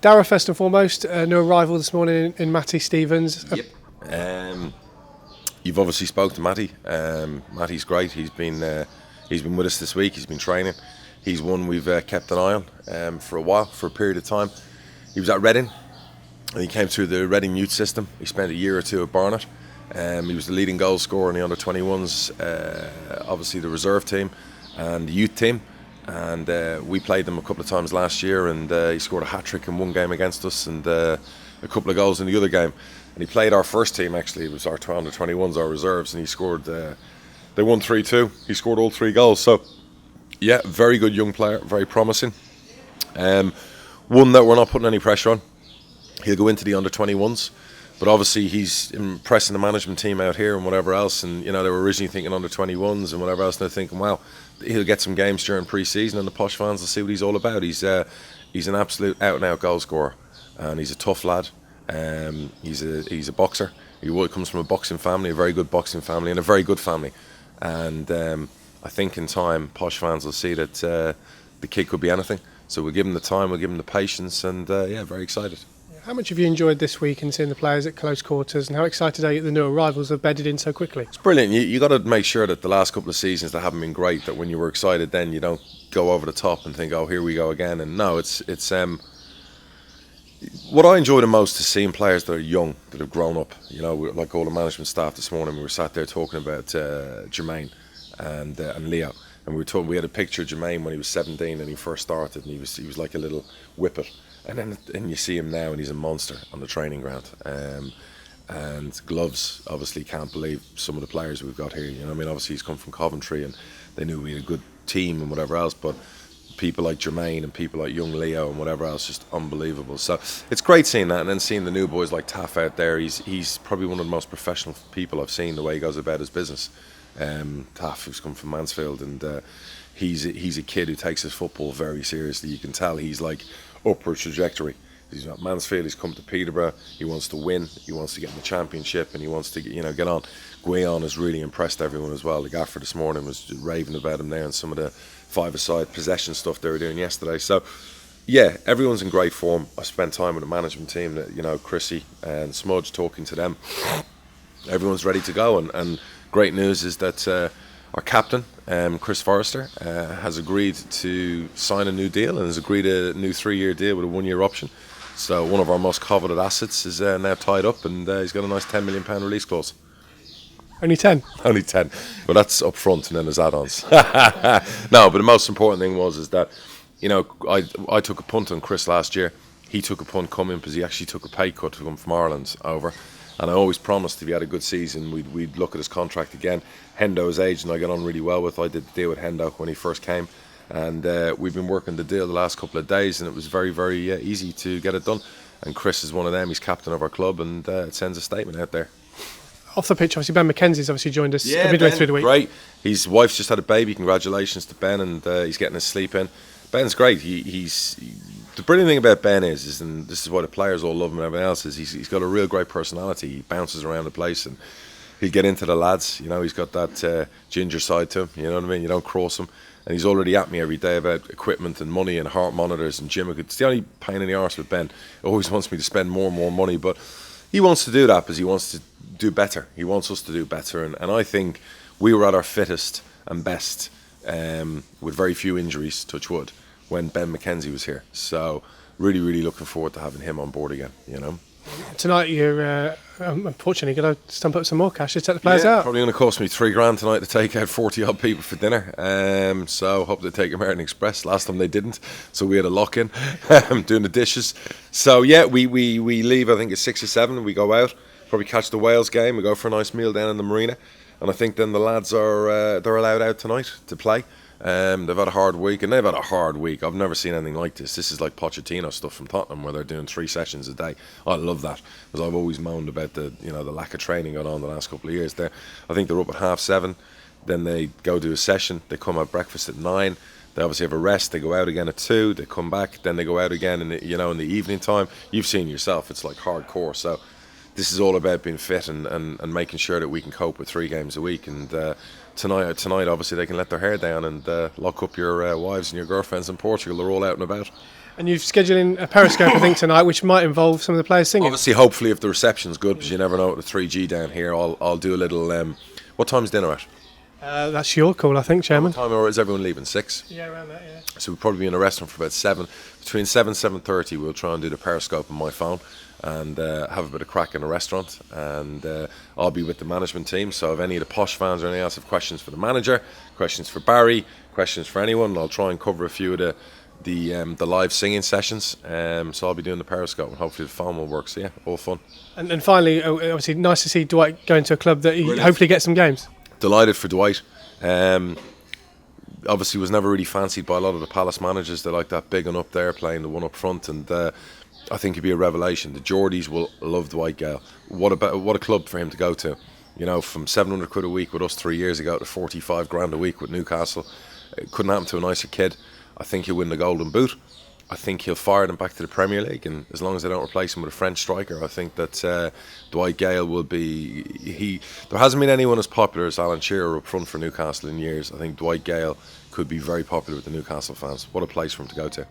Darragh, first and foremost, new arrival this morning in Matty Stevens. Yep. You've obviously spoke to Matty. Matty's great. He's been with us this week. He's been training. He's one we've kept an eye on for a while, for a period of time. He was at Reading, and he came through the Reading youth system. He spent a year or two at Barnet. He was the leading goal scorer in the under-21s, obviously the reserve team and the youth team. And we played them a couple of times last year, and he scored a hat-trick in one game against us and a couple of goals in the other game. And he played our first team, actually. It was our under-21s, our reserves, and he scored, they won 3-2. He scored all 3 goals. So, yeah, very good young player, very promising. One that we're not putting any pressure on. He'll go into the under-21s. But obviously he's impressing the management team out here and whatever else. And, you know, they were originally thinking under-21s and whatever else. And they're thinking, well, he'll get some games during pre-season and the Posh fans will see what he's all about. He's an absolute out-and-out goal scorer. And he's a tough lad. He's a boxer. He comes from a boxing family, a very good boxing family and a very good family. And I think in time, Posh fans will see that the kid could be anything. So we'll give him the time, we'll give him the patience, and yeah, very excited. How much have you enjoyed this week and seeing the players at close quarters, and how excited are you that the new arrivals have bedded in so quickly? It's brilliant. You got to make sure that the last couple of seasons that haven't been great, that when you were excited then you don't go over the top and think, oh, here we go again. And no, it's what I enjoy the most is seeing players that are young, that have grown up. You know, like all the management staff this morning, we were sat there talking about Jermaine and Leo. And we had a picture of Jermaine when he was 17 and he first started, and he was like a little whippet. And then you see him now, and he's a monster on the training ground. And Gloves obviously can't believe some of the players we've got here. You know, I mean, obviously he's come from Coventry, and they knew we had a good team and whatever else. But people like Jermaine and people like young Leo and whatever else, just unbelievable. So it's great seeing that, and then seeing the new boys like Taff out there. He's probably one of the most professional people I've seen, the way he goes about his business. Taff, who's come from Mansfield, and he's a kid who takes his football very seriously. You can tell he's like upward trajectory. He's at Mansfield, he's come to Peterborough, he wants to win, he wants to get in the championship, and he wants to get on. Guion has really impressed everyone as well. The gaffer this morning was raving about him there and some of the five-a-side possession stuff they were doing yesterday. So yeah, everyone's in great form. I spent time with the management team, Chrissy and Smudge, talking to them. Everyone's ready to go, and great news is that our captain, Chris Forrester, has agreed to sign a new deal and has agreed a new 3-year deal with a 1-year option. So one of our most coveted assets is now tied up, and he's got a nice £10 million release clause. Only 10? Only 10, but that's up front and then there's add-ons. No, but the most important thing is that, I took a punt on Chris last year. He took a punt coming because he actually took a pay cut to come from Ireland over. And I always promised if he had a good season, we'd look at his contract again. Hendo's agent I got on really well with. I did the deal with Hendo when he first came. And we've been working the deal the last couple of days, and it was very, very easy to get it done. And Chris is one of them. He's captain of our club, and it sends a statement out there. Off the pitch, obviously, Ben McKenzie's obviously joined us midway through the week. Great. His wife's just had a baby. Congratulations to Ben, and he's getting his sleep in. Ben's great. The brilliant thing about Ben is, and this is why the players all love him and everything else, is he's got a real great personality. He bounces around the place, and he'll get into the lads. He's got that ginger side to him. You know what I mean? You don't cross him. And he's already at me every day about equipment and money and heart monitors and gym. It's the only pain in the arse with Ben. He always wants me to spend more and more money, but he wants to do that because he wants to do better. He wants us to do better, and I think we were at our fittest and best with very few injuries, touch wood, when Ben McKenzie was here. So really, really looking forward to having him on board again, Tonight you're unfortunately going to stump up some more cash to take the players out. Probably going to cost me $3,000 tonight to take out 40 odd people for dinner. So hope they take American Express. Last time they didn't, so we had a lock in doing the dishes. So yeah, we leave I think at 6 or 7. We go out, probably catch the Wales game. We go for a nice meal down in the marina, and I think then the lads are they're allowed out tonight to play. They've had a hard week, and they've had a hard week. I've never seen anything like this. This is like Pochettino stuff from Tottenham, where they're doing 3 sessions a day. I love that, because I've always moaned about the lack of training going on the last couple of years. I think they're up at 7:30, then they go do a session. They come have breakfast at 9. They obviously have a rest. They go out again at 2. They come back, then they go out again in the evening time. You've seen yourself. It's like hardcore. So this is all about being fit and making sure that we can cope with 3 games a week. And tonight, obviously, they can let their hair down and lock up your wives and your girlfriends in Portugal. They're all out and about. And you've scheduled in a Periscope, I think, tonight, which might involve some of the players singing. Obviously, hopefully, if the reception's good, because you never know with the 3G down here, I'll do a little. What time's dinner at? That's your call, I think, Chairman. What time or is everyone leaving? 6? Yeah, around that, yeah. So we'll probably be in a restaurant for about 7. Between 7 and 7:30, we'll try and do the Periscope on my phone and have a bit of crack in the restaurant. And I'll be with the management team. So if any of the Posh fans or anything else have questions for the manager, questions for Barry, questions for anyone, I'll try and cover a few of the live singing sessions. So I'll be doing the Periscope and hopefully the phone will work. So yeah, all fun. And finally, obviously, nice to see Dwight going to a club that he hopefully gets some games. Delighted for Dwight. Obviously was never really fancied by a lot of the Palace managers. They're like that big one up there playing the one up front, and I think he'd be a revelation. The Geordies will love Dwight Gayle. What a club for him to go to. You know, from 700 quid a week with us 3 years ago to 45 grand a week with Newcastle. It couldn't happen to a nicer kid. I think he'll win the Golden Boot. I think he'll fire them back to the Premier League, and as long as they don't replace him with a French striker, I think that Dwight Gayle will be. There hasn't been anyone as popular as Alan Shearer up front for Newcastle in years. I think Dwight Gayle could be very popular with the Newcastle fans. What a place for him to go to.